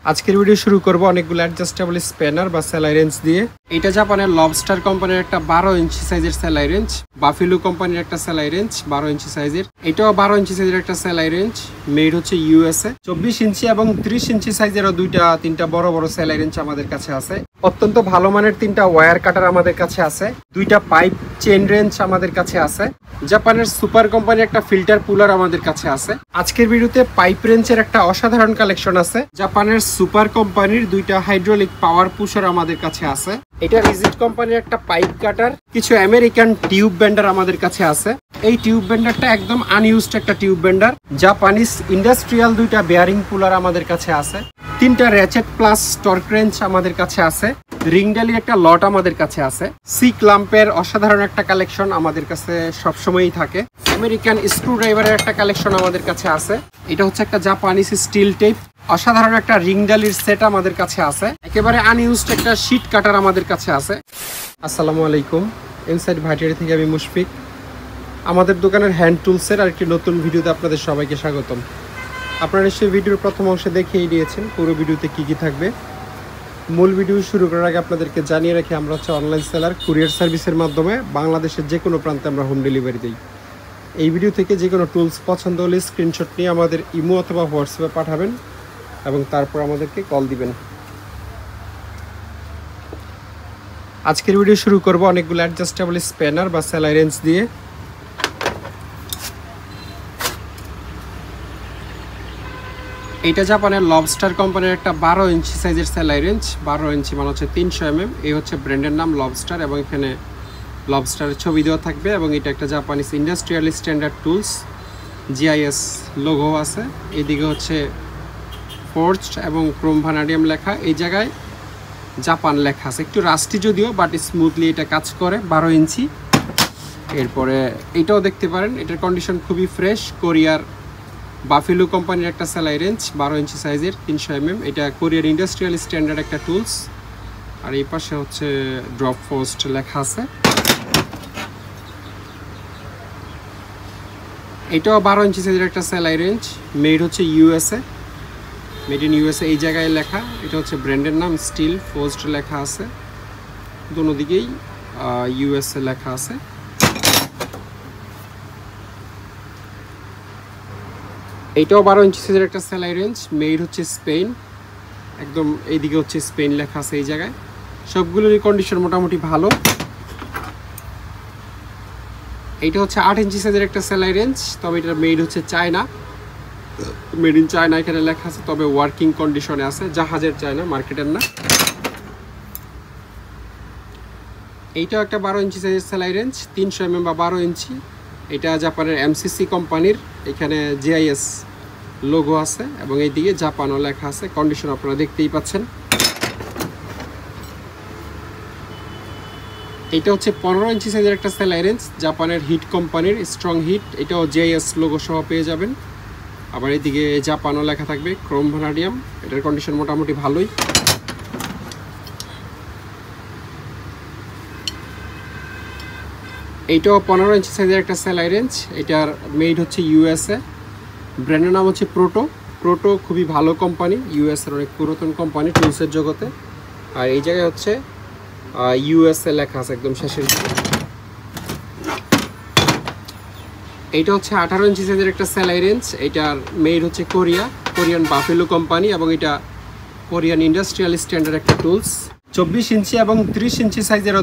আজকের ভিডিও শুরু করব অনেকগুলো অ্যাডজাস্টেবল স্প্যানার বা সেলাই রেঞ্জ দিয়ে। এটা জাপানের লবস্টার কোম্পানির একটা 12 ইঞ্চি সাইজের সেলাই রেঞ্জ, বাফেলো কোম্পানির একটা সেলাই রেঞ্জ 12 ইঞ্চি সাইজের, এটাও 12 ইঞ্চি সাইজের একটা সেলাই রেঞ্জ, মেড হচ্ছে ইউএসএ। 24 ইঞ্চি এবং 30 ইঞ্চি সাইজেরও তিনটা বড় বড় সেলাই রেঞ্জ আমাদের কাছে আছে। অত্যন্ত ভালো মানের 3টা ওয়্যার কাটার আমাদের কাছে আছে, 2টা পাইপ চেইন রেঞ্জ আমাদের কাছে আছে, জাপানের সুপার কোম্পানির একটা ফিল্টার পুলার আমাদের কাছে আছে। আজকের ভিডিওতে পাইপ রেঞ্জের একটা অসাধারণ কালেকশন আছে। জাপানের সুপার কোম্পানির 2টা হাইড্রোলিক পাওয়ার পুশার আমাদের কাছে আছে। এটা রিজিট কোম্পানির একটা পাইপ কাটার, কিছু আমেরিকান টিউব বেন্ডার আমাদের কাছে আছে। এই টিউব বেন্ডারটা একদম আনইউজড একটা টিউব বেন্ডার। জাপানিজ ইন্ডাস্ট্রিয়াল 2টা বেয়ারিং পুলার আমাদের কাছে আছে, 3টা র্যাচেট প্লাস টর্ক রেঞ্জ আমাদের কাছে আছে, রিংডালির একটা লট আমাদের কাছে আছে। সি ক্লাম্পের অসাধারণ একটা কালেকশন আমাদের কাছে সবসময়ই থাকে। আমেরিকান স্ক্রু ড্রাইভারের একটা কালেকশন আমাদের কাছে আছে। এটা হচ্ছে একটা জাপানিজ স্টিল টেপ। অসাধারণ একটা রিংডালির সেট আমাদের কাছে আছে। একেবারে আনইউজড একটা শীট কাটার আমাদের কাছে আছে। আসসালামু আলাইকুম, ইনসাইড ভাইটারি থেকে আমি মুশফিক। আমাদের দোকানের হ্যান্ড টুলসের আরেকটি নতুন ভিডিওতে আপনাদের সবাইকে স্বাগতম। আপনারা নিশ্চয়ই ভিডিওর প্রথম অংশে দেখেই নিয়েছেন পুরো ভিডিওতে কি কি থাকবে। মূল ভিডিও শুরু করার আগে আপনাদেরকে জানিয়ে রাখি, আমরা হচ্ছে অনলাইন সেলার। কুরিয়ার সার্ভিসের মাধ্যমে বাংলাদেশের যে কোনো প্রান্তে আমরা হোম ডেলিভারি দিই। এই ভিডিও থেকে যে কোনো টুলস পছন্দ হলে স্ক্রিনশট নিয়ে আমাদের ইমো অথবা হোয়াটসঅ্যাপে পাঠাবেন এবং তারপর আমাদেরকে কল দিবেন। আজকের ভিডিও শুরু করব অনেকগুলো অ্যাডজাস্টেবল স্প্যানার বা সেলাই রেঞ্জ দিয়ে। এইটা জাপানের লবস্টার কোম্পানির একটা 12 ইঞ্চি সাইজের সেলাই রেঞ্জ। 12 ইঞ্চি মানে হচ্ছে 300 mm। এই হচ্ছে ব্র্যান্ডের নাম লবস্টার এবং এখানে লবস্টারের ছবি দেওয়া থাকবে। এবং এটা একটা Japanese industrial standard tools, GIS logo আছে। এদিকে হচ্ছে ফোর্জড এবং ক্রোম ভানাডিয়াম লেখা। এই জায়গায় জাপান লেখা আছে, একটু রাস্টি যদিও, বাট স্মুথলি এটা কাজ করে। 12 ইঞ্চি। এরপরে এটাও দেখতে পারেন, এটার কন্ডিশন খুবই ফ্রেশ। কোরিয়ার বাফেলো কোম্পানির একটা সেলাই রেঞ্জ 12 ইঞ্চি সাইজের, 300 mm। এটা কোরিয়ার ইন্ডাস্ট্রিয়াল স্ট্যান্ডার্ড একটা টুলস। আর এই পাশে হচ্ছে ড্রপ ফোস্ট লেখা আছে। এটাও 12 ইঞ্চি সাইজের একটা সেলাই রেঞ্জ, মেড হচ্ছে ইউএসএ, মেড ইন ইউএসএ। এই জায়গায় লেখা, এটা হচ্ছে ব্র্যান্ডের নাম স্টিল ফোস্ট লেখা আছে। দোনো দিকেই ইউএসএ লেখা আছে। এইটাও 12 ইঞ্চি সাইজের একটা সেলাই রেঞ্জ, মেড হচ্ছে স্পেন। একদম এইদিকে হচ্ছে স্পেন লেখা আছে এই জায়গায়। সবগুলোরই কন্ডিশন মোটামুটি ভালো। এইটা হচ্ছে 8 ইঞ্চি সাইজের একটা সেলাই রেঞ্জ, তবে এটা মেড হচ্ছে চায়না, মেড ইন চায়না এখানে লেখা আছে, তবে ওয়ার্কিং কন্ডিশনে আছে, জাহাজের চায়না, মার্কেটের না। এইটাও একটা 12 ইঞ্চি সাইজের সেলাই রেঞ্জ, 300 mm বা 12 ইঞ্চি। এটা জাপানের এমসিসি কোম্পানির, এখানে জিআইএস লোগো আছে এবং এইদিকে জাপানও লেখা আছে। কন্ডিশন আপনারা দেখতেই পাচ্ছেন। এটা হচ্ছে 15 ইঞ্চি সাইজের একটা সেলাই রেঞ্জ, জাপানের হিট কোম্পানির, স্ট্রং হিট। এটাও জিআইএস লোগো সহ পেয়ে যাবেন। আবার এইদিকে জাপানও লেখা থাকবে, ক্রোম ভানাডিয়াম। এটার কন্ডিশন মোটামুটি ভালোই। এইটাও 15 ইঞ্চি সাইজের একটা সেলাই রেঞ্জ, এটার মেড হচ্ছে ইউএসএ, ব্র্যান্ডের নাম হচ্ছে প্রোটো। প্রোটো খুবই ভালো কোম্পানি, ইউএসএর অনেক পুরাতন কোম্পানি টুলসের জগতে। আর এই জায়গায় হচ্ছে ইউএসএ লেখা আছে একদম শেষের দিকে। এইটা হচ্ছে 18 ইঞ্চি সাইজের একটা সেলাই রেঞ্জ, এটার মেড হচ্ছে কোরিয়ান বাফেলো কোম্পানি এবং এটা কোরিয়ান ইন্ডাস্ট্রিয়াল স্ট্যান্ডার্ড একটা টুলস। 24 ইঞ্চি এবং 30 ইঞ্চি সাইজেরও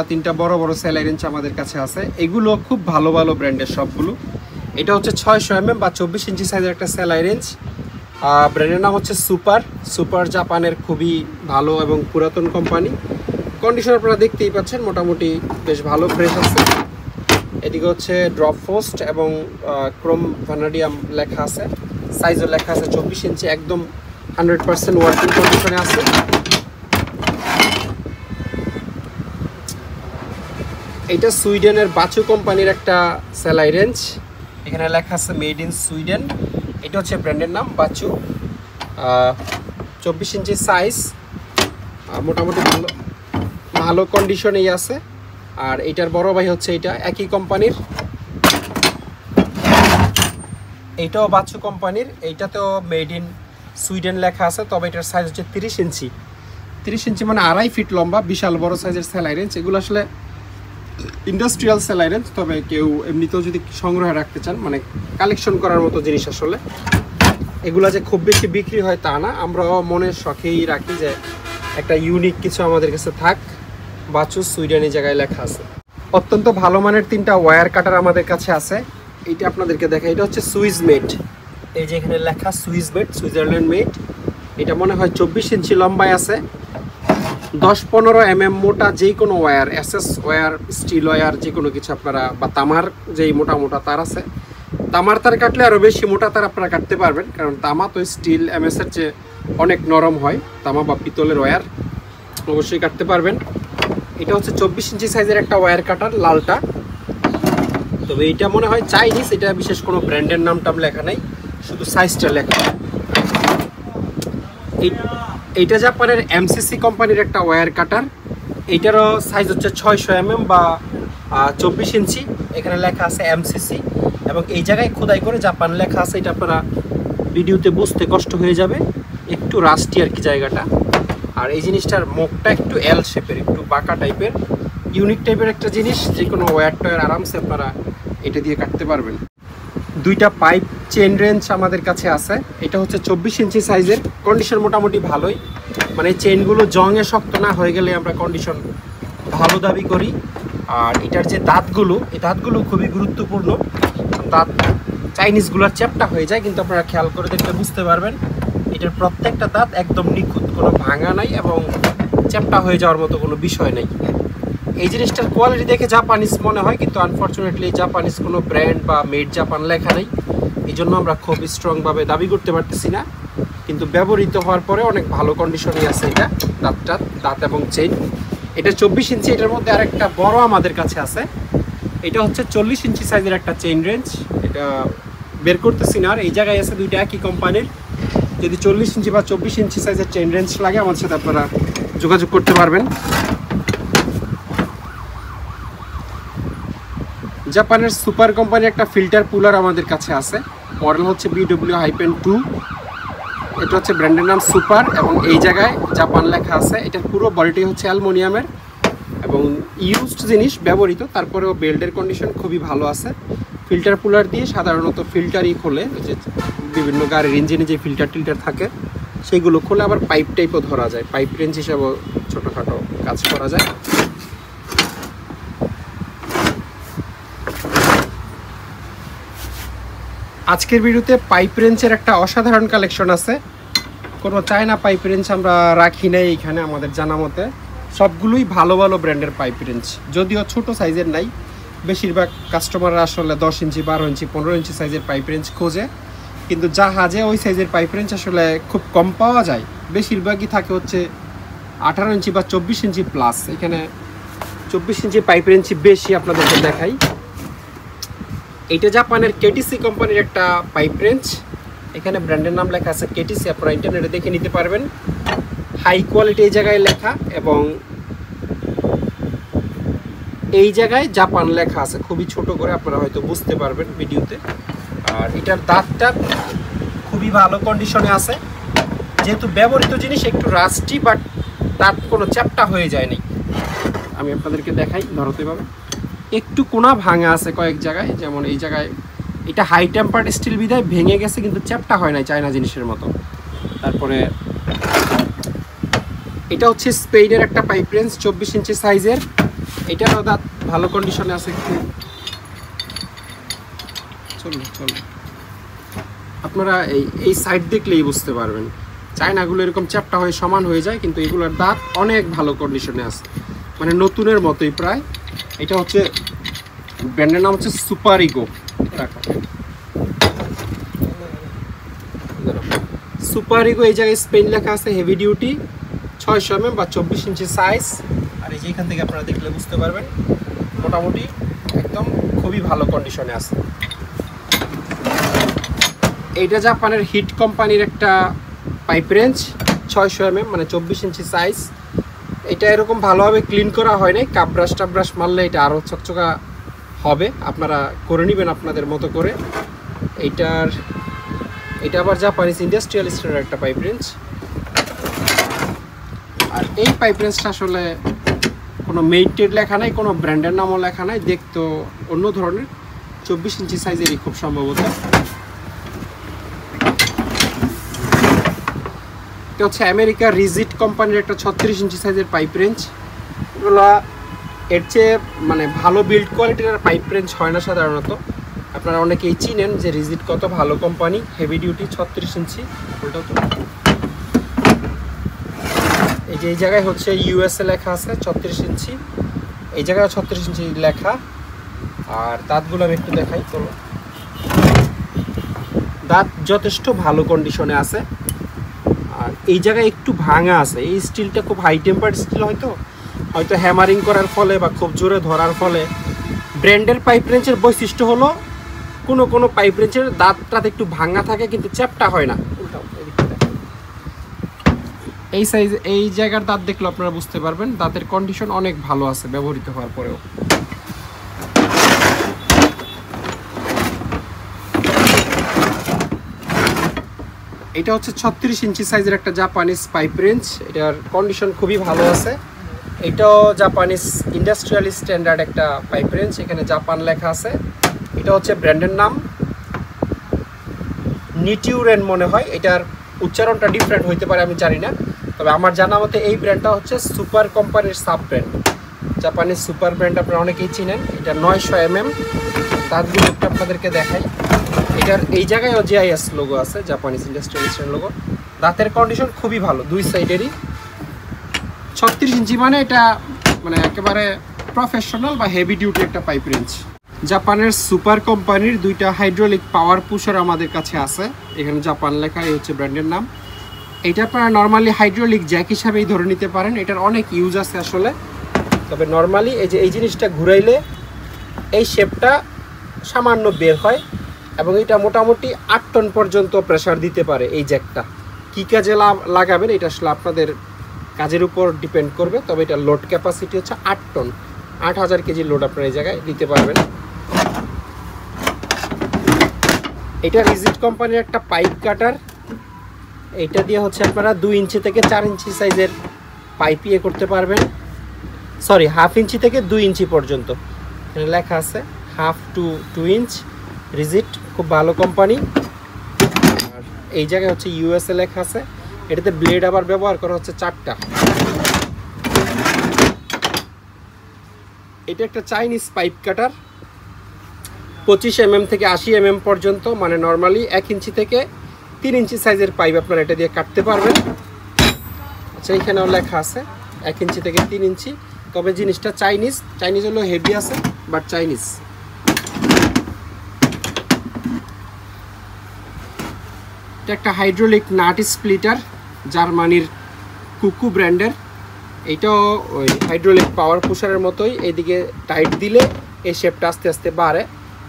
3টা বড় বড় সেলাই রেঞ্জ আমাদের কাছে আছে। এগুলো খুব ভালো ভালো ব্র্যান্ডের সবগুলো। এটা হচ্ছে 600 mm বা 24 ইঞ্চি সাইজের একটা সেলাই রেঞ্জ। ব্র্যান্ডের নাম হচ্ছে সুপার, জাপানের খুবই ভালো এবং পুরাতন কোম্পানি। কন্ডিশন আপনারা দেখতেই পাচ্ছেন, মোটামুটি বেশ ভালো, ফ্রেশ আছে। এদিকে হচ্ছে ড্রপ ফোস্ট এবং ক্রোম ভানাডিয়াম লেখা আছে, সাইজও লেখা আছে 24 ইঞ্চি, একদম 100% ওয়ার্কিং কন্ডিশনে আছে। এটা সুইডেনের বাচু কোম্পানির একটা সেলাই রেঞ্জ, এখানে লেখা আছে মেড ইন সুইডেন। এটা হচ্ছে ব্র্যান্ডের নাম বাচু। 24 ইঞ্চি সাইজ, মোটামুটি ভালো কন্ডিশনেই আছে। আর এটার বড় ভাই হচ্ছে এটা একই কোম্পানির, এইটাও বাচু কোম্পানির। এইটাতেও মেড ইন সুইডেন লেখা আছে, তবে এটার সাইজ হচ্ছে 30 ইঞ্চি। 30 ইঞ্চি মানে 2.5 ফিট লম্বা, বিশাল বড় সাইজের সেলাই রেঞ্জ। এগুলো আসলে ইন্ডাস্ট্রিয়াল সেলাই রেঞ্জ, তবে কেউ এমনিতেও যদি সংগ্রহে রাখতে চান, মানে কালেকশন করার মতো জিনিস আসলে। এগুলা যে খুব বেশি বিক্রি হয় তা না, আমরাও মনের শখেই রাখি যে একটা ইউনিক কিছু আমাদের কাছে থাক। বাচুস সুইডেন এই জায়গায় লেখা আছে। অত্যন্ত ভালো মানের 3টা ওয়্যার কাটার আমাদের কাছে আছে। এইটা আপনাদেরকে দেখা, এটা হচ্ছে সুইস মেড। এই যে এখানে লেখা সুইস মেড, সুইজারল্যান্ড মেড। এটা মনে হয় 24 ইঞ্চি লম্বায় আছে, 10-15 mm মোটা যে কোনো wire, SS wire, steel wire, যে কোনো কিছু আপনারা, বা তামার যেই মোটা মোটা তার আছে, তামার তার কাটলে আরও বেশি মোটা তার আপনারা কাটতে পারবেন, কারণ তামা তো স্টিল এমএসের চেয়ে অনেক নরম হয়। তামা বা পিতলের ওয়্যার অবশ্যই কাটতে পারবেন। এটা হচ্ছে 24 ইঞ্চি সাইজের একটা ওয়্যার কাটার, লালটা। তবে এইটা মনে হয় চাইনিজ, এটা বিশেষ কোনো ব্র্যান্ডের নাম টাম লেখা নাই, শুধু সাইজটা লেখা। এইটা জাপানের এমসিসি কোম্পানির একটা ওয়্যার কাটার। এইটারও সাইজ হচ্ছে 600 mm বা 24 ইঞ্চি। এখানে লেখা আছে এমসিসি, এবং এই জায়গায় খোদাই করে জাপান লেখা আছে। এটা আপনারা ভিডিওতে বুঝতে কষ্ট হয়ে যাবে, একটু রাস্টি আর কি জায়গাটা। আর এই জিনিসটার মুখটা একটু এল শেপের, একটু বাঁকা টাইপের, ইউনিক টাইপের একটা জিনিস। যে কোনো ওয়্যার টয়ার আরামসে আপনারা এটা দিয়ে কাটতে পারবেন। 2টা পাইপ চেন রেঞ্জ আমাদের কাছে আছে। এটা হচ্ছে 24 ইঞ্চি সাইজের, কন্ডিশন মোটামুটি ভালোই, মানে চেনগুলো জংয়ে শক্ত না হয়ে গেলে আমরা কন্ডিশন ভালো দাবি করি। আর এটার যে দাঁতগুলো, এই দাঁতগুলো খুবই গুরুত্বপূর্ণ। দাঁত চাইনিজগুলোর চ্যাপটা হয়ে যায়, কিন্তু আপনারা খেয়াল করে দেখলে বুঝতে পারবেন এটার প্রত্যেকটা দাঁত একদম নিখুঁত, কোনো ভাঙা নাই এবং চ্যাপটা হয়ে যাওয়ার মতো কোনো বিষয় নেই। এই জিনিসটার কোয়ালিটি দেখে জাপানিজ মনে হয়, কিন্তু আনফর্চুনেটলি জাপানিজ কোনো ব্র্যান্ড বা মেড জাপান লেখা নেই, এই জন্য আমরা খুব স্ট্রংভাবে দাবি করতে পারতেছি না। কিন্তু ব্যবহৃত হওয়ার পরে অনেক ভালো কন্ডিশনই আছে এটা, দাঁত এবং চেইন। এটা 24 ইঞ্চি। এটার মধ্যে আরেকটা বড় আমাদের কাছে আছে, এটা হচ্ছে 40 ইঞ্চি সাইজের একটা চেইন রেঞ্জ। এটা বের করতেছি না, আর এই জায়গায় আছে 2টা একই কোম্পানির। যদি 40 ইঞ্চি বা 24 ইঞ্চি সাইজের চেইন রেঞ্জ লাগে, আমার সাথে আপনারা যোগাযোগ করতে পারবেন। জাপানের সুপার কোম্পানির একটা ফিল্টার পুলার আমাদের কাছে আছে, মডেল হচ্ছে BW-2। এটা হচ্ছে ব্র্যান্ডের নাম সুপার, এবং এই জায়গায় জাপান লেখা আছে। এটার পুরো বডিটি হচ্ছে অ্যালুমিনিয়ামের এবং ইউজড জিনিস, ব্যবহৃত, তারপরেও বেল্টের কন্ডিশন খুবই ভালো আছে। ফিল্টার পুলার দিয়ে সাধারণত ফিল্টারই খোলে, যে বিভিন্ন গাড়ির ইঞ্জিনে যে ফিল্টার টিল্টার থাকে সেইগুলো খোলে। আবার পাইপ টাইপও ধরা যায়, পাইপ রেঞ্জ হিসাবেও ছোটোখাটো কাজ করা যায়। আজকের ভিডিওতে পাইপ রেঞ্চের একটা অসাধারণ কালেকশন আছে। কোনো চায়না পাইপ রেঞ্চ আমরা রাখি নাই এইখানে, আমাদের জানা মতে সবগুলোই ভালো ভালো ব্র্যান্ডের পাইপ রেঞ্চ, যদিও ছোট সাইজের নাই। বেশিরভাগ কাস্টমাররা আসলে 10 ইঞ্চি, 12 ইঞ্চি, 15 ইঞ্চি সাইজের পাইপ রেঞ্চ খোঁজে, কিন্তু জাহাজে ওই সাইজের পাইপ রেঞ্চ আসলে খুব কম পাওয়া যায়। বেশিরভাগই থাকে হচ্ছে 18 ইঞ্চি বা 24 ইঞ্চি প্লাস। এখানে 24 ইঞ্চি পাইপ রেঞ্চই বেশি আপনাদেরকে দেখাই। এইটা জাপানের কেটিসি কোম্পানির একটা পাইপ রেঞ্চ। এখানে ব্র্যান্ডের নাম লেখা আছে কেটিসি, আপনারা ইন্টারনেটে দেখে নিতে পারবেন। হাই কোয়ালিটি এই জায়গায় লেখা, এবং এই জায়গায় জাপান লেখা আছে খুবই ছোট করে, আপনারা হয়তো বুঝতে পারবেন ভিডিওতে। আর এটার দাঁতটা খুবই ভালো কন্ডিশনে আছে, যেহেতু ব্যবহৃত জিনিস, একটু রাস্টি, বাট দাঁত কোনো চ্যাপটা হয়ে যায়নি। আমি আপনাদেরকে দেখাই, ধরতে পাবে একটু কোনা ভাঙা আছে কয়েক জায়গায়, যেমন এই জায়গায়। এটা হাই টেম্পার্ড স্টিল বিধায় ভেঙে গেছে, কিন্তু চ্যাপটা হয় নাই চায়না জিনিসের মতো। তারপরে এটা হচ্ছে স্পেনের একটা পাইপ রেঞ্চ, 24 ইঞ্চি সাইজের। এটারও দাঁত ভালো কন্ডিশনে আছে। একটু চলো আপনারা এই সাইড দেখলেই বুঝতে পারবেন, চায়নাগুলো এরকম চ্যাপটা হয়ে সমান হয়ে যায়, কিন্তু এগুলোর দাঁত অনেক ভালো কন্ডিশনে আছে, মানে নতুনের মতোই প্রায়। এটা হচ্ছে ব্র্যান্ডের নাম হচ্ছে সুপার ইগো। সুপার ইগো এই জায়গায় স্পেন লেখা আছে, হেভি ডিউটি, 600 mm বা 24 ইঞ্চি সাইজ। আর এই যে এখান থেকে আপনারা দেখলে বুঝতে পারবেন, মোটামুটি একদম খুবই ভালো কন্ডিশনে আছে। এইটা জাপানের হিট কোম্পানির একটা পাইপ রেঞ্জ, 600 mm মানে 24 ইঞ্চি সাইজ। এটা এরকম ভালোভাবে ক্লিন করা হয় নাই, কাপব্রাশ টাবব্রাশ মারলে এটা আরও চকচকা হবে, আপনারা করে নেবেন আপনাদের মতো করে। এইটার এটা আবার জাপানিজ ইন্ডাস্ট্রিয়াল স্ট্যান্ডার্ড একটা পাইপ রেঞ্জ। আর এই পাইপ রেঞ্জটা আসলে কোনো মেইটেড লেখা নাই, কোনো ব্র্যান্ডের নামও লেখা নাই, দেখতো অন্য ধরনের, 24 ইঞ্চি সাইজেরই খুব সম্ভবত। এটা হচ্ছে আমেরিকার রিজিট কোম্পানির একটা 36 ইঞ্চি সাইজের পাইপ রেঞ্জ। এগুলো এর চেয়ে মানে ভালো বিল্ড কোয়ালিটির পাইপ রেঞ্জ হয় না সাধারণত। আপনারা অনেকেই চিনেন যে রিজিট কত ভালো কোম্পানি, হেভি ডিউটি 36 ইঞ্চি। ওটাও তো এই যে এই জায়গায় হচ্ছে ইউএসএ লেখা আছে 34 ইঞ্চি, এই জায়গায় 36 ইঞ্চি লেখা। আর দাঁতগুলো আমি একটু দেখাই, চলো। দাঁত যথেষ্ট ভালো কন্ডিশনে আছে। আর এই জায়গায় একটু ভাঙা আছে, এই স্টিলটা খুব হাই টেম্পার্ড স্টিল, হয়তো হ্যামারিং করার ফলে বা খুব জোরে ধরার ফলে। ব্র্যান্ডের পাইপ রেঞ্চের বৈশিষ্ট্য হলো কোনো পাইপ রেঞ্চের দাঁতটা একটু ভাঙা থাকে কিন্তু চ্যাপটা হয় না। এই সাইজ এই জায়গার দাঁত দেখলে আপনারা বুঝতে পারবেন দাঁতের কন্ডিশন অনেক ভালো আছে ব্যবহৃত হওয়ার পরেও। এটা হচ্ছে 36 ইঞ্চি সাইজের একটা জাপানিজ পাইপ রেঞ্জ, এটার কন্ডিশন খুবই ভালো আছে। এটাও জাপানিজ ইন্ডাস্ট্রিয়াল স্ট্যান্ডার্ড একটা পাইপ রেঞ্জ, এখানে জাপান লেখা আছে। এটা হচ্ছে ব্র্যান্ডের নাম নিটিউরেন মনে হয়, এটার উচ্চারণটা ডিফারেন্ট হইতে পারে, আমি জানি না। তবে আমার জানা মতে এই ব্র্যান্ডটা হচ্ছে সুপার কোম্পানির sub brand, Japanese super brand, আপনারা অনেকেই চিনেন। এটা 900 mm। দাঁতগুলো একটু আপনাদেরকে দেখাই। এটার এই জায়গায়ও জিআইএস লোগো আছে, জাপানিজ ইন্ডাস্ট্রিয়াল স্ট্যান্ডার্ড লোগো। দাঁতের কন্ডিশন খুবই ভালো দুই সাইডেরই। 36 ইঞ্চি মানে এটা মানে একেবারে প্রফেশনাল বা হেভি ডিউটি একটা পাইপ রেঞ্জ। জাপানের সুপার কোম্পানির দুইটা হাইড্রোলিক পাওয়ার পুশার আমাদের কাছে আছে, এখানে জাপান লেখা, এই হচ্ছে ব্র্যান্ডের নাম। এটা আপনারা নর্মালি হাইড্রোলিক জ্যাক হিসাবেই ধরে নিতে পারেন, এটার অনেক ইউজ আছে আসলে। তবে নর্মালি এই যে এই জিনিসটা ঘুরাইলে এই শেপটা সামান্য বের হয় এবং এটা মোটামুটি 8 টন পর্যন্ত প্রেসার দিতে পারে এই জ্যাকটা। কী কাজে লাগাবেন এটা আসলে আপনাদের কাজের উপর ডিপেন্ড করবে। তবে এটা লোড ক্যাপাসিটি হচ্ছে 8 টন, 8000 কেজি লোড আপনারা এই জায়গায় দিতে পারবেন। এটা রিজিট কোম্পানির একটা পাইপ কাটার, এইটা দিয়ে হচ্ছে আপনারা 2 ইঞ্চি থেকে 4 ইঞ্চি সাইজের পাইপ ইয়ে করতে পারবেন। সরি, 1/2 ইঞ্চি থেকে 2 ইঞ্চি পর্যন্ত এখানে লেখা আছে, 1/2 to 2 ইঞ্চ। রিজিট খুব ভালো কোম্পানি। আর এই জায়গায় হচ্ছে ইউএসএ লেখা আছে। এটাতে ব্লেড আবার ব্যবহার করা হচ্ছে 4টা। এটা একটা চাইনিজ পাইপ কাটার, 25 mm থেকে 80 mm পর্যন্ত, মানে নর্মালি 1 ইঞ্চি থেকে 3 ইঞ্চি সাইজের পাইপ আপনারা এটা দিয়ে কাটতে পারবেন। আচ্ছা, এখানেও লেখা আছে 1 ইঞ্চি থেকে 3 ইঞ্চি। তবে জিনিসটা চাইনিজ হলো হেভি আছে, বাট চাইনিজ। এটা একটা হাইড্রোলিক নাট স্প্লিটার, জার্মানির কুকু ব্র্যান্ডের। এইটাও ওই হাইড্রোলিক পাওয়ার পুশারের মতোই, এইদিকে টাইট দিলে এই শেপটা আস্তে আস্তে বাড়ে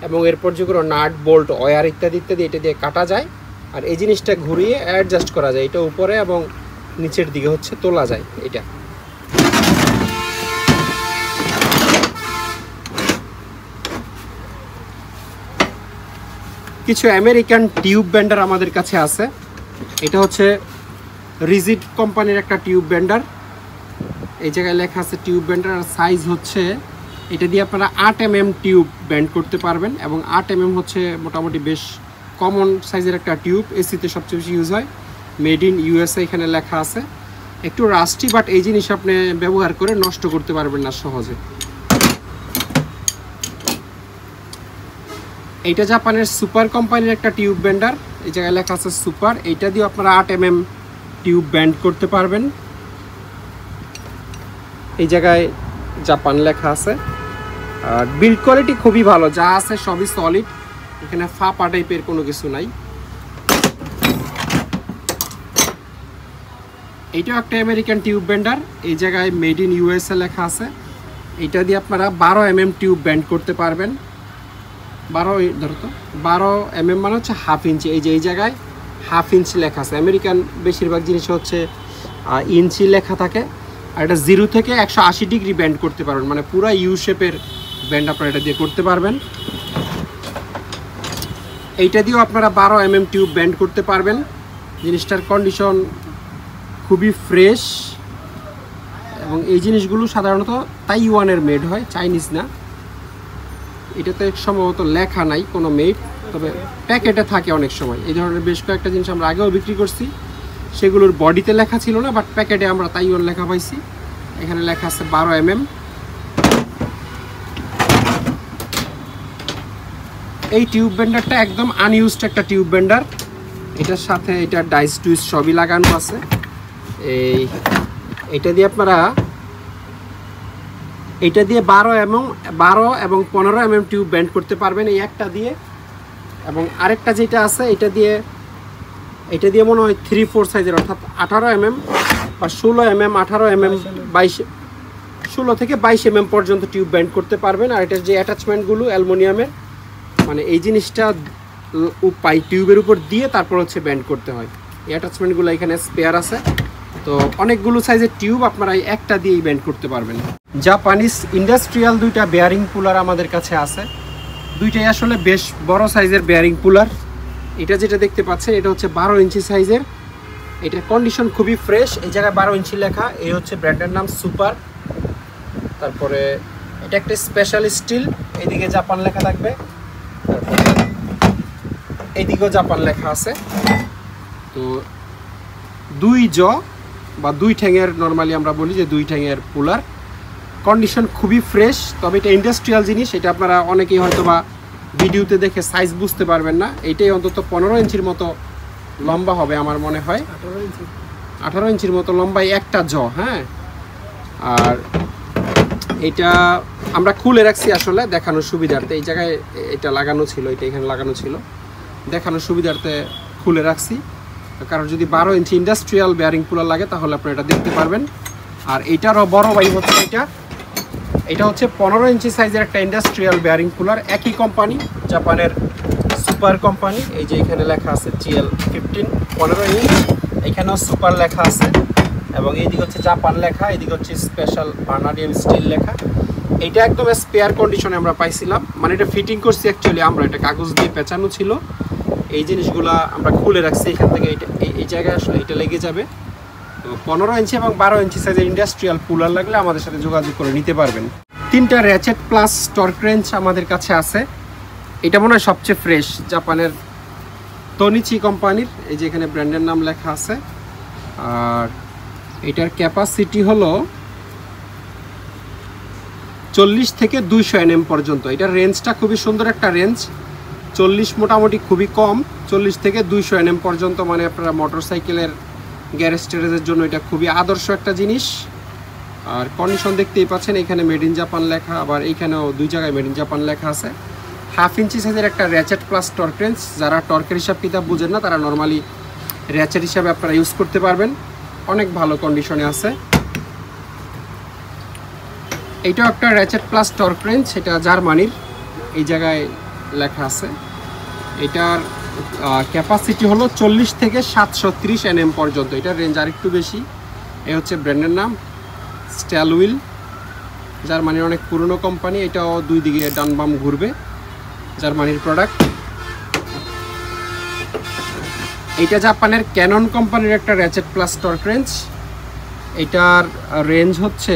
এবং এরপর যেগুলো নাট বোল্ট ওয়্যার ইত্যাদি এটা দিয়ে কাটা যায়। আর এই জিনিসটা ঘুরিয়ে অ্যাডজাস্ট করা যায়, এটা উপরে এবং নিচের দিকে হচ্ছে তোলা যায়। এটা কিছু আমেরিকান টিউব বেন্ডার আমাদের কাছে আছে। এটা হচ্ছে রিজিট কোম্পানির একটা টিউব বেন্ডার, এই জায়গায় লেখা আছে টিউব বেন্ডার। আর সাইজ হচ্ছে এটা দিয়ে আপনারা 8 mm টিউব বেন্ড করতে পারবেন এবং 8 mm হচ্ছে মোটামুটি বেশ কমন সাইজের একটা টিউব, এসিতে সবচেয়ে বেশি ইউজ হয়। মেড ইন ইউএসএ এখানে লেখা আছে। একটু রাস্টি, বাট এই জিনিস আপনি ব্যবহার করে নষ্ট করতে পারবেন না সহজে। এইটা জাপানের সুপার কোম্পানির একটা টিউব বেন্ডার, এই জায়গায় লেখা আছে সুপার। এইটা দিয়ে আপনারা 8 mm টিউব বেন্ড করতে পারবেন। এই জায়গায় জাপান লেখা আছে। আর বিল্ড কোয়ালিটি খুবই ভালো, যা আছে সবই সলিড, এখানে ফাঁপা টাইপের কোনো কিছু নাই। এইটাও একটা আমেরিকান টিউব বেন্ডার, এই জায়গায় মেড ইন ইউএসএ লেখা আছে। এইটা দিয়ে আপনারা 12 mm টিউব বেন্ড করতে পারবেন। 12 mm মানে হচ্ছে 1/2 ইঞ্চি। এই যে এই জায়গায় 1/2 ইঞ্চি লেখা আছে। আমেরিকান বেশিরভাগ জিনিস হচ্ছে ইঞ্চি লেখা থাকে। আর এটা 0 থেকে 180 ডিগ্রি ব্যান্ড করতে পারবেন, মানে পুরো ইউ শেপের ব্যান্ড আপনারা এটা দিয়ে করতে পারবেন। এইটা দিয়েও আপনারা 12 টিউব ব্যান্ড করতে পারবেন। জিনিসটার কন্ডিশন খুবই ফ্রেশ এবং এই জিনিসগুলো সাধারণত তাইওয়ানের মেড হয়, চাইনিজ না। এটাতে সম্ভবত লেখা নাই কোনো মেড, তবে প্যাকেটে থাকে অনেক সময়। এই ধরনের বেশ কয়েকটা জিনিস আমরা আগেও বিক্রি করছি, সেগুলোর বডিতে লেখা ছিল না, বাট প্যাকেটে আমরা তাইওয়ান লেখা পাইছি। এখানে লেখা আছে 12 এই টিউব বেন্ডারটা একদম আনইউজড একটা টিউব বেন্ডার। এটার সাথে এটা ডাইস টুইস সবই লাগানো আছে। এইটা দিয়ে আপনারা 12 এবং 15 টিউব ব্যান্ড করতে পারবেন এই একটা দিয়ে। এবং আরেকটা যেটা আছে এটা দিয়ে মনে হয় 3-4 সাইজের, অর্থাৎ 18 বা 16 18 16 থেকে 22 পর্যন্ত টিউব ব্যান্ড করতে পারবেন। আর এটার যে অ্যাটাচমেন্টগুলো অ্যালুমিনিয়ামের, মানে এই জিনিসটা টিউবের উপর দিয়ে তারপর হচ্ছে ব্যান্ড করতে হয়। এই অ্যাটাচমেন্টগুলো এখানে স্পেয়ার আছে। তো অনেকগুলো সাইজের টিউব আপনারা এই একটা দিয়েই ব্যান্ড করতে পারবেন। জাপানিজ ইন্ডাস্ট্রিয়াল দুইটা বেয়ারিং পুলার আমাদের কাছে আছে। দুইটাই আসলে বেশ বড় সাইজের বেয়ারিং পুলার। এটা যেটা দেখতে পাচ্ছেন এটা হচ্ছে 12 ইঞ্চি সাইজের। এটার কন্ডিশন খুবই ফ্রেশ। এই জায়গায় 12 ইঞ্চি লেখা, এই হচ্ছে ব্র্যান্ডের নাম সুপার। তারপরে এটা একটা স্পেশাল স্টিল, এইদিকে জাপান লেখা থাকবে, এইদিকেও জাপান লেখা আছে। তো 2 জ বা 2 ঠ্যাঙের, নর্মালি আমরা বলি যে 2 ঠ্যাঙের পুলার। কন্ডিশন খুবই ফ্রেশ, তবে এটা ইন্ডাস্ট্রিয়াল জিনিস। এটা আপনারা অনেকেই হয়তো বা ভিডিওতে দেখে সাইজ বুঝতে পারবেন না। এইটাই অন্তত 15 ইঞ্চির মতো লম্বা হবে আমার মনে হয়, 18 ইঞ্চির মতো লম্বায় একটা জ। হ্যাঁ, আর এটা আমরা খুলে রাখছি আসলে দেখানোর সুবিধার্থে। এই জায়গায় এটা লাগানো ছিল, এটা এখানে লাগানো ছিল, দেখানোর সুবিধার্থে খুলে রাখছি। কারণ যদি 12 ইঞ্চি ইন্ডাস্ট্রিয়াল বেয়ারিং পুলার লাগে তাহলে আপনারা এটা দেখতে পারবেন। আর এইটারও বড় ভাই হচ্ছে এটা হচ্ছে 15 ইঞ্চি সাইজের একটা ইন্ডাস্ট্রিয়াল বেয়ারিং পুলার, একই কোম্পানি, জাপানের সুপার কোম্পানি। এই যে এখানে লেখা আছে GL15 15 ইঞ্চ, এখানেও সুপার লেখা আছে এবং এইদিকে হচ্ছে জাপান লেখা, এইদিকে হচ্ছে স্পেশাল ভার্নাডিয়াম স্টিল লেখা। এইটা একদম স্পেয়ার কন্ডিশনে আমরা পাইছিলাম, মানে এটা ফিটিং করছি অ্যাকচুয়ালি আমরা, এটা কাগজ দিয়ে পেঁচানো ছিল। এই জিনিসগুলা আমরা খুলে রাখছি এখান থেকে, এই জায়গায় আসলে এটা লেগে যাবে। তো 15 ইঞ্চি এবং 12 ইঞ্চি সাইজের ইন্ডাস্ট্রিয়াল পুলার লাগলে আমাদের সাথে যোগাযোগ করে নিতে পারবেন। 3টা র্যাচেট প্লাস টর্ক রেঞ্চ আমাদের কাছে আছে। এটা মনে হয় সবচেয়ে ফ্রেশ, জাপানের তনিচি কোম্পানির। এই যে এখানে ব্র্যান্ডের নাম লেখা আছে। আর এটার ক্যাপাসিটি হলো 40 থেকে 200 nm পর্যন্ত। এটার রেঞ্জটা খুবই সুন্দর একটা রেঞ্জ। 40 মোটামুটি খুবই কম, 40 থেকে 200 nm পর্যন্ত, মানে আপনারা মোটরসাইকেলের গ্যারেজ ট্যারেজের জন্য এটা খুবই আদর্শ একটা জিনিস। আর কন্ডিশন দেখতেই পাচ্ছেন, এখানে মেড ইন জাপান লেখা, আবার এইখানেও 2 জায়গায় মেড ইন জাপান লেখা আছে। 1/2 ইঞ্চি সাইজের একটা র্যাচেট প্লাস টর্ক রেঞ্জ। যারা টর্কের হিসাব কিতাব বুঝেন না তারা নর্মালি র্যাচেট হিসাবে আপনারা ইউজ করতে পারবেন। অনেক ভালো কন্ডিশনে আছে। এইটাও একটা র্যাচেট প্লাস টর্ক রেঞ্জ, এটা জার্মানির, এই জায়গায় লেখা আছে। এটার ক্যাপাসিটি হলো 40 থেকে 730 nm পর্যন্ত। এটার রেঞ্জ আর একটু বেশি। এই হচ্ছে ব্র্যান্ডের নাম স্ট্যালউইল, জার্মানির অনেক পুরনো কোম্পানি। এটাও 2 দিকে ডান বাম ঘুরবে, জার্মানির প্রোডাক্ট। এইটা জাপানের ক্যানন কোম্পানির একটা র্যাচেট প্লাস টর্ক রেঞ্জ। এটার রেঞ্জ হচ্ছে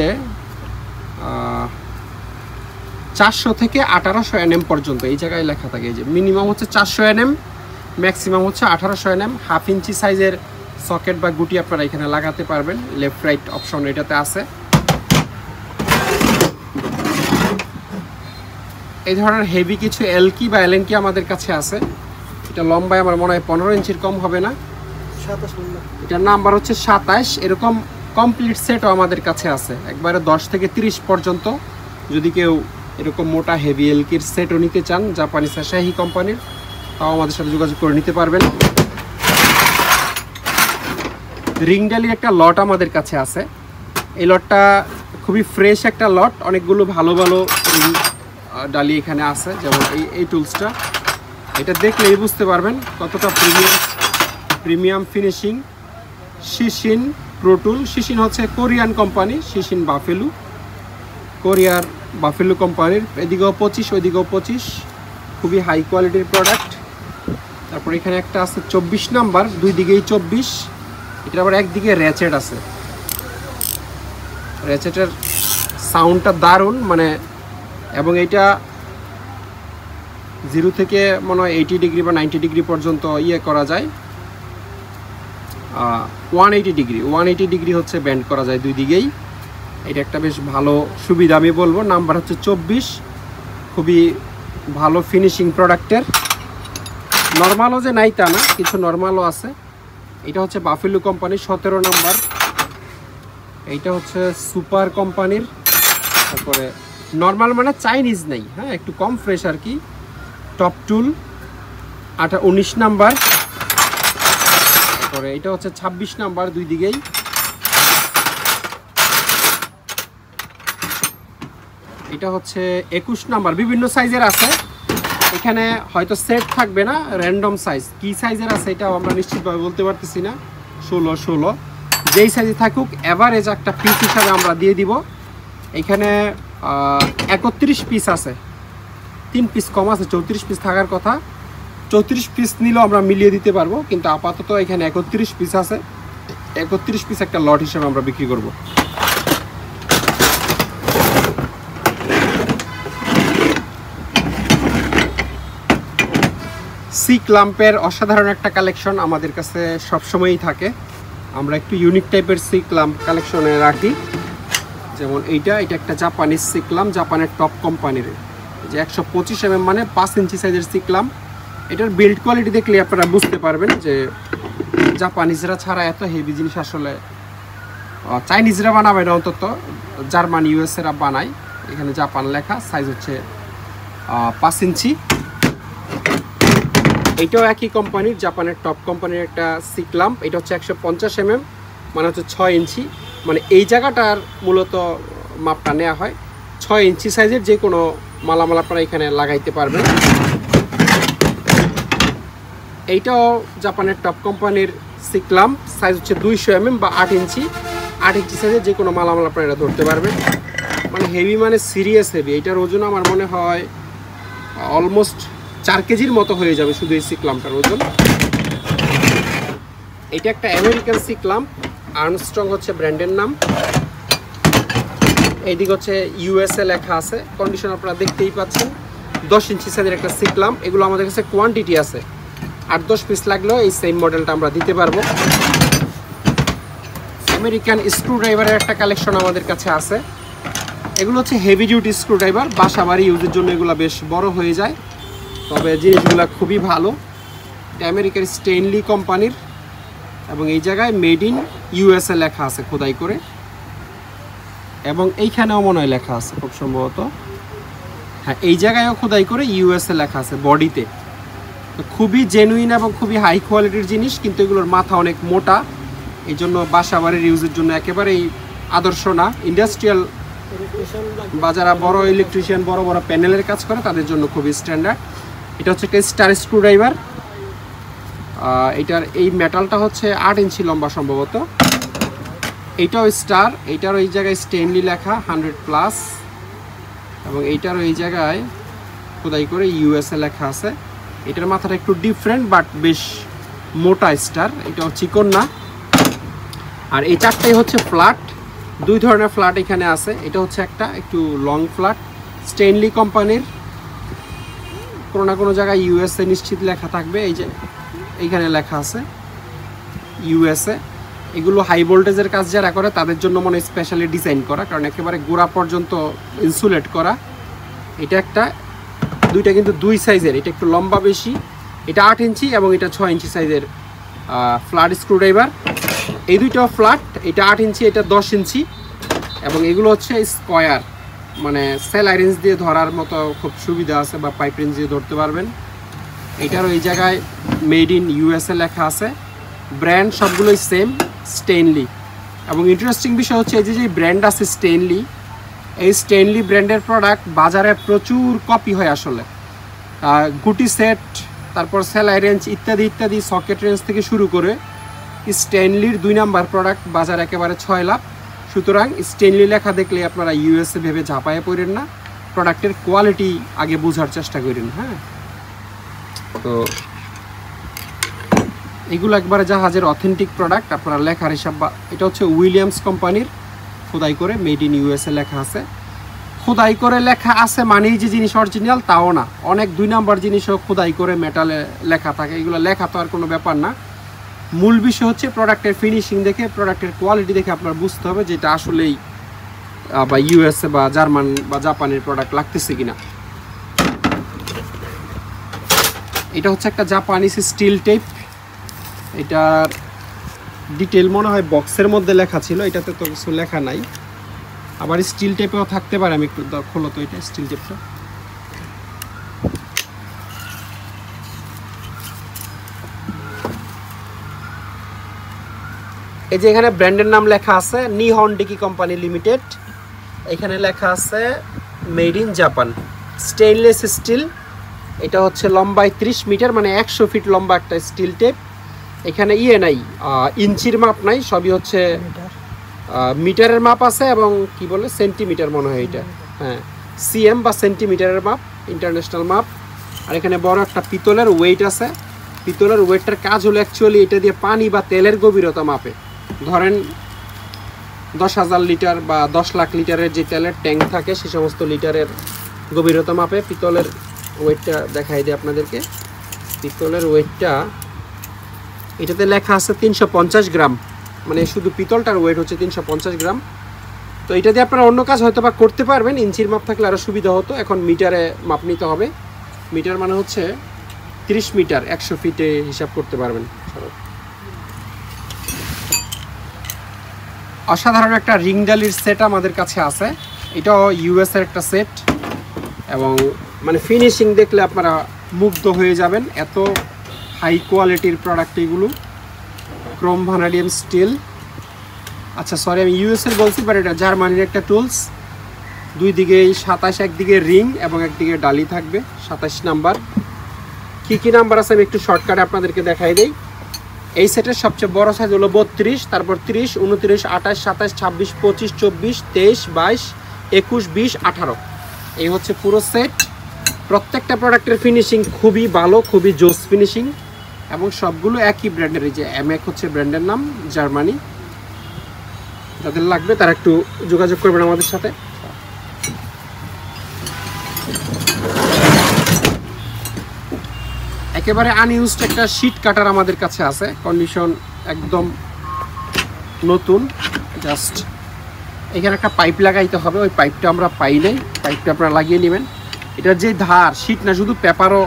400 থেকে 1800 nm পর্যন্ত। এই জায়গায় লেখা থাকে যে মিনিমাম হচ্ছে 400 nm, ম্যাক্সিমাম হচ্ছে 1800 nm। 1/2 ইঞ্চি সাইজের সকেট বা গুটি আপনারা এখানে লাগাতে পারবেন, লেফট রাইট অপশন এটাতে আছে। এই ধরনের হেভি কিছু এলকি বা এলএনকি আমাদের কাছে আছে। এটা লম্বায় আমার মনে হয় 15 ইঞ্চির কম হবে না, 27। এটার নাম্বার হচ্ছে 27। এরকম কমপ্লিট সেটও আমাদের কাছে আছে, একবারে 10 থেকে 30 পর্যন্ত। যদি কেউ এরকম মোটা হেভি এলকির সেটও নিতে চান জাপানি সাশাহি কোম্পানির, তাও আমাদের সাথে যোগাযোগ করে নিতে পারবেন। রিংডালির একটা লট আমাদের কাছে আছে। এই লটটা খুবই ফ্রেশ একটা লট, অনেকগুলো ভালো ভালো রিং ডালি এখানে আছে। যেমন এই টুলসটা, এটা দেখলেই বুঝতে পারবেন কতটা প্রিমিয়াম ফিনিশিং। শিশিন প্রো টুল, শিশিন হচ্ছে কোরিয়ান কোম্পানি, শিশিন বাফেলু, কোরিয়ার বাফেলু কোম্পানির। এদিকেও 25, ওইদিকেও 25, খুবই হাই কোয়ালিটির প্রোডাক্ট। তারপর এখানে একটা আছে 24 নাম্বার, দুই দিকেই 24। এটা আবার একদিকে র্যাচেট আছে, র্যাচেটের সাউন্ডটা দারুণ মানে। এবং এটা 0 থেকে মনে হয় 80 ডিগ্রি বা 90 ডিগ্রি পর্যন্ত ইয়ে করা যায়। 180 ডিগ্রি হচ্ছে ব্যান্ড করা যায় দুই দিকেই। এটা একটা বেশ ভালো সুবিধা আমি বলবো। নাম্বার হচ্ছে 24, খুবই ভালো ফিনিশিং প্রোডাক্টের। নর্মালও যে নাই তা না, কিছু নর্মালও আছে। এটা হচ্ছে বাফেলো কোম্পানির 17 নাম্বার। এইটা হচ্ছে সুপার কোম্পানির। তারপরে নর্মাল মানে চাইনিজ নেই, হ্যাঁ একটু কম ফ্রেশ আর কি। টপ টুল 19 নাম্বার। তারপরে এটা হচ্ছে 26 নাম্বার, দুই দিকেই। এটা হচ্ছে 21 নাম্বার, বিভিন্ন সাইজের আছে। এখানে হয়তো সেট থাকবে না, র্যান্ডম সাইজ। কি সাইজের আছে এটাও আমরা নিশ্চিতভাবে বলতে পারতেছি না। 16 যেই সাইজে থাকুক এভারেজ একটা পিস হিসাবে আমরা দিয়ে দিব। এখানে 31 পিস আছে, 3 পিস কম আছে, 34 পিস থাকার কথা। 34 পিস নিলেও আমরা মিলিয়ে দিতে পারবো, কিন্তু আপাতত এখানে 31 পিস আছে। 31 পিস একটা লট হিসেবে আমরা বিক্রি করব। সি ক্লাম্পের অসাধারণ একটা কালেকশন আমাদের কাছে সবসময়ই থাকে। আমরা একটু ইউনিক টাইপের সি ক্লাম্প কালেকশনে রাখি। যেমন এটা একটা জাপানিজ সি ক্লাম্প, জাপানের টপ কোম্পানির, যে 125 mm মানে 5 ইঞ্চি সাইজের সি ক্লাম্প। এটার বিল্ড কোয়ালিটি দেখলে আপনারা বুঝতে পারবেন যে জাপানিজরা ছাড়া এত হেভি জিনিস আসলে চাইনিজরা বানাবে না, অন্তত জার্মান ইউএসএরা বানায়। এখানে জাপান লেখা, সাইজ হচ্ছে 5 ইঞ্চি। এটাও একই কোম্পানির, জাপানের টপ কোম্পানির একটা সি ক্লাম্প। এটা হচ্ছে 150 mm মানে হচ্ছে 6 ইঞ্চি। মানে এই জায়গাটার মূলত মাপটা নেওয়া হয়। 6 ইঞ্চি সাইজের যে কোনো মালামাল আপনারা এখানে লাগাইতে পারবেন। এইটাও জাপানের টপ কোম্পানির সি ক্লাম্প, সাইজ হচ্ছে 200 mm বা 8 ইঞ্চি। 8 ইঞ্চি সাইজের যে কোনো মালামাল আপনারা এটা ধরতে পারবেন। মানে হেভি মানে সিরিয়াস হেভি। এইটার ওজন আমার মনে হয় অলমোস্ট 4 কেজির মতো হয়ে যাবে শুধু এই সি ক্লাম্পটার ওজন। এটা একটা আমেরিকান সি ক্লাম্প, আর্মস্ট্রং হচ্ছে ব্র্যান্ডের নাম। এইদিকে হচ্ছে ইউএসএ লেখা আছে। কন্ডিশন আপনারা দেখতেই পাচ্ছেন। 10 ইঞ্চি সাইজের একটা সি ক্লাম্প। এগুলো আমাদের কাছে কোয়ান্টিটি আছে, 8-10 পিস লাগলেও এই সেম মডেলটা আমরা দিতে পারবো। আমেরিকান স্ক্রু ড্রাইভারের একটা কালেকশন আমাদের কাছে আছে। এগুলো হচ্ছে হেভি ডিউটি স্ক্রু ড্রাইভার, বাসা বাড়ি ইউজের জন্য এগুলো বেশ বড় হয়ে যায়, তবে জিনিসগুলো খুবই ভালো। এটা আমেরিকার স্টেনলি কোম্পানির এবং এই জায়গায় মেড ইন ইউএসএ লেখা আছে খোদাই করে, এবং এইখানেও মনে হয় লেখা আছে খুব সম্ভবত। হ্যাঁ, এই জায়গায়ও খোদাই করে ইউএসএ লেখা আছে বডিতে। তো খুবই জেনুইন এবং খুবই হাই কোয়ালিটির জিনিস, কিন্তু এগুলোর মাথা অনেক মোটা, এই জন্য বাসা বাড়ির ইউজের জন্য একেবারেই আদর্শ না। ইন্ডাস্ট্রিয়াল বা যারা বড় ইলেকট্রিশিয়ান বড় বড় প্যানেলের কাজ করে তাদের জন্য খুবই স্ট্যান্ডার্ড। এটা হচ্ছে একটা স্টার স্ক্রু ড্রাইভার। এটার এই মেটালটা হচ্ছে 8 ইঞ্চি লম্বা সম্ভবত। এইটাও স্টার, এইটারও এই জায়গায় স্টেনলি লেখা 100+, এবং এইটারও এই জায়গায় খোদাই করে ইউএসএ লেখা আছে। এটার মাথাটা একটু ডিফারেন্ট বাট বেশ মোটা স্টার, এটাও চিকন না। আর এই চারটাই হচ্ছে ফ্ল্যাট, 2 ধরনের ফ্ল্যাট এখানে আছে। এটা হচ্ছে একটা একটু লং ফ্ল্যাট, স্টেনলি কোম্পানির, কোনো না কোনো জায়গায় ইউএসএ নিশ্চিত লেখা থাকবে। এই যে এইখানে লেখা আছে ইউএসএ। এগুলো হাই ভোল্টেজের কাজ যারা করে তাদের জন্য মনে স্পেশালি ডিজাইন করা, কারণ একেবারে গোড়া পর্যন্ত ইনসুলেট করা। এটা একটা, দুইটা কিন্তু 2 সাইজের, এটা একটু লম্বা বেশি, এটা 8 ইঞ্চি এবং এটা 6 ইঞ্চি সাইজের ফ্ল্যাট স্ক্রুড্রাইভার। এই দুইটাও ফ্ল্যাট, এটা 8 ইঞ্চি, এটা 10 ইঞ্চি, এবং এগুলো হচ্ছে স্কোয়ার, মানে সেল আইরেঞ্জ দিয়ে ধরার মতো খুব সুবিধা আছে, বা পাইপ রেঞ্জ দিয়ে ধরতে পারবেন। এটারও এই জায়গায় মেড ইন ইউএসএ লেখা আছে। ব্র্যান্ড সবগুলোই সেম, স্টেনলি। এবং ইন্টারেস্টিং বিষয় হচ্ছে এই যে ব্র্যান্ড আছে স্টেনলি, এই স্টেনলি ব্র্যান্ডের প্রোডাক্ট বাজারে প্রচুর কপি হয় আসলে। গুটি সেট, তারপর সেল আইরেঞ্জ ইত্যাদি ইত্যাদি, সকেট রেঞ্জ থেকে শুরু করে স্টেনলির 2 নাম্বার প্রোডাক্ট বাজার একেবারে 6 লাখ। সুতরাং স্টেনলি লেখা দেখলে আপনারা ইউএসএ ভেবে ঝাঁপায়ে পড়েন না, প্রোডাক্টের কোয়ালিটি আগে বোঝার চেষ্টা করেন। হ্যাঁ, তো এগুলো একবারে জাহাজের অথেন্টিক প্রোডাক্ট, আপনারা লেখার হিসাব বা এটা হচ্ছে উইলিয়ামস কোম্পানির খোদাই করে মেড ইন ইউএসএ লেখা আছে। খোদাই করে লেখা আছে মানেই যে জিনিস অরিজিনাল তাও না, অনেক 2 নাম্বার জিনিসও খোদাই করে মেটালে লেখা থাকে। এগুলো লেখা তো আর কোনো ব্যাপার না, মূল বিষয় হচ্ছে প্রোডাক্টের ফিনিশিং দেখে, প্রোডাক্টের কোয়ালিটি দেখে আপনার বুঝতে হবে যে এটা আসলেই বা ইউএসএ বা জার্মান বা জাপানের প্রোডাক্ট লাগতেছে কিনা। এটা হচ্ছে একটা জাপানিজ স্টিল টেপ, এটার ডিটেল মনে হয় বক্সের মধ্যে লেখা ছিল, এটাতে তো কিছু লেখা নাই। আবার স্টিল টেপেও থাকতে পারে, আমি একটু খোলো তো এটা স্টিল টেপটা। এই যে এখানে ব্র্যান্ডের নাম লেখা আছে নিহন ডিকি কোম্পানি লিমিটেড, এখানে লেখা আছে made in Japan, stainless steel. এটা হচ্ছে লম্বায় 30 মিটার, মানে 100 ফিট লম্বা একটা স্টিল টেপ। এখানে নাই ইঞ্চির মাপ নাই, সবই হচ্ছে মিটারের মাপ আছে এবং কি বলে সেন্টিমিটার মনে হয় এটা, হ্যাঁ সিএম বা সেন্টিমিটারের মাপ, ইন্টারন্যাশনাল মাপ। আর এখানে বড় একটা পিতলের ওয়েট আছে, পিতলের ওয়েটটার কাজ হলো অ্যাকচুয়ালি এটা দিয়ে পানি বা তেলের গভীরতা মাপে। ধরেন 10,000 লিটার বা 10 লাখ লিটারের যে তেলের ট্যাঙ্ক থাকে সে সমস্ত লিটারের গভীরতা মাপে পিতলের ওয়েটটা দেখাই দিই আপনাদেরকে। পিতলের ওয়েটটা এটাতে লেখা আছে 350 গ্রাম, মানে শুধু পিতলটার ওয়েট হচ্ছে 350 গ্রাম। তো এটা দিয়ে আপনারা অন্য কাজ হয়তো বা করতে পারবেন, ইঞ্চির মাপ থাকলে আরও সুবিধা হতো। এখন মিটারে মাপ নিতে হবে, মিটার মানে হচ্ছে 30 মিটার, 100 ফিটে হিসাব করতে পারবেন। অসাধারণ একটা রিং ডালির সেট আমাদের কাছে আছে, এটাও ইউএসের একটা সেট এবং মানে ফিনিশিং দেখলে আপনারা মুগ্ধ হয়ে যাবেন, এত হাই কোয়ালিটির প্রোডাক্ট এগুলো। ক্রোম ভ্যানাডিয়াম স্টিল, আচ্ছা সরি আমি ইউএসের বলছি, বাট এটা জার্মানির একটা টুলস। 2 দিকে 27, একদিকে রিং এবং একদিকে ডালি থাকবে। 27 নাম্বার, কী নাম্বার আছে আমি একটু শর্টকাটে আপনাদেরকে দেখাই দিই। এই সেটের সবচেয়ে বড় সাইজ হলো 32, তারপর 30, 29, 28, 27, 26, 25, 24, 23, 22, 21, 20, 18, এই হচ্ছে পুরো সেট। প্রত্যেকটা প্রোডাক্টের ফিনিশিং খুবই ভালো, খুবই জোস ফিনিশিং এবং সবগুলো একই ব্র্যান্ডের। এই যে এমএক হচ্ছে ব্র্যান্ডের নাম, জার্মানি। যাদের লাগবে তারা একটু যোগাযোগ করবেন আমাদের সাথে। একেবারে আনইউজড একটা শীট কাটার আমাদের কাছে আছে, কন্ডিশন একদম নতুন। জাস্ট এখানে একটা পাইপ লাগাইতে হবে, ওই পাইপটা আমরা পাই নাই, পাইপটা আপনারা লাগিয়ে নেবেন। এটার যে ধার, শীট না শুধু পেপারও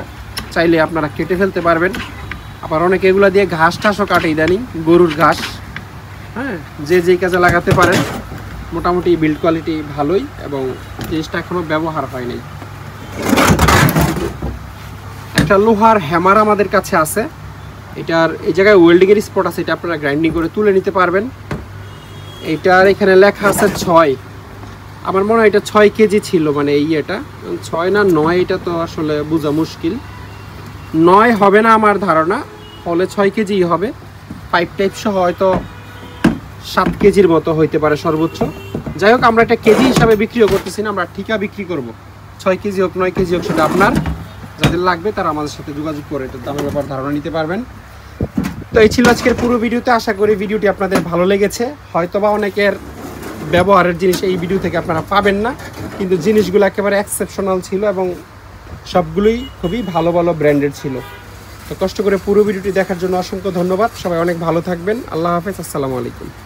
চাইলে আপনারা কেটে ফেলতে পারবেন। আবার অনেকে এগুলো দিয়ে ঘাস টাসও কাটে ইদানিং, গরুর ঘাস, হ্যাঁ যে যেই কাজে লাগাতে পারেন। মোটামুটি বিল্ড কোয়ালিটি ভালোই এবং জিনিসটা এখনও ব্যবহার হয় নাই। একটা লোহার হ্যামার আমাদের কাছে আছে, এটার এই জায়গায় ওয়েল্ডিংয়ের স্পট আছে, এটা আপনারা গ্রাইন্ডিং করে তুলে নিতে পারবেন। এটার এখানে লেখা আছে 6, আমার মনে হয় এটা 6 কেজি ছিল, মানে এটা 6 না 9, এটা তো আসলে বোঝা মুশকিল। 9 হবে না আমার ধারণা, হলে 6 কেজিই হবে। পাইপ টাইপ সহ হয়তো 7 কেজির মতো হইতে পারে সর্বোচ্চ। যাই হোক, আমরা এটা কেজি হিসাবে বিক্রিও করতেছি না, আমরা ঠিকা বিক্রি করব। 6 কেজি হোক 9 কেজি হোক সেটা আপনার, যাদের লাগবে তারা আমাদের সাথে যোগাযোগ করে এটার দামের ব্যাপার ধারণা নিতে পারবেন। তো এই ছিল আজকের পুরো ভিডিওতে, আশা করি ভিডিওটি আপনাদের ভালো লেগেছে। হয়তোবা অনেকের ব্যবহারের জিনিস এই ভিডিও থেকে আপনারা পাবেন না, কিন্তু জিনিসগুলো একেবারে এক্সেপশনাল ছিল এবং সবগুলোই খুবই ভালো ভালো ব্র্যান্ডেড ছিল। তো কষ্ট করে পুরো ভিডিওটি দেখার জন্য অসংখ্য ধন্যবাদ। সবাই অনেক ভালো থাকবেন। আল্লাহ হাফেজ, আসসালামু আলাইকুম।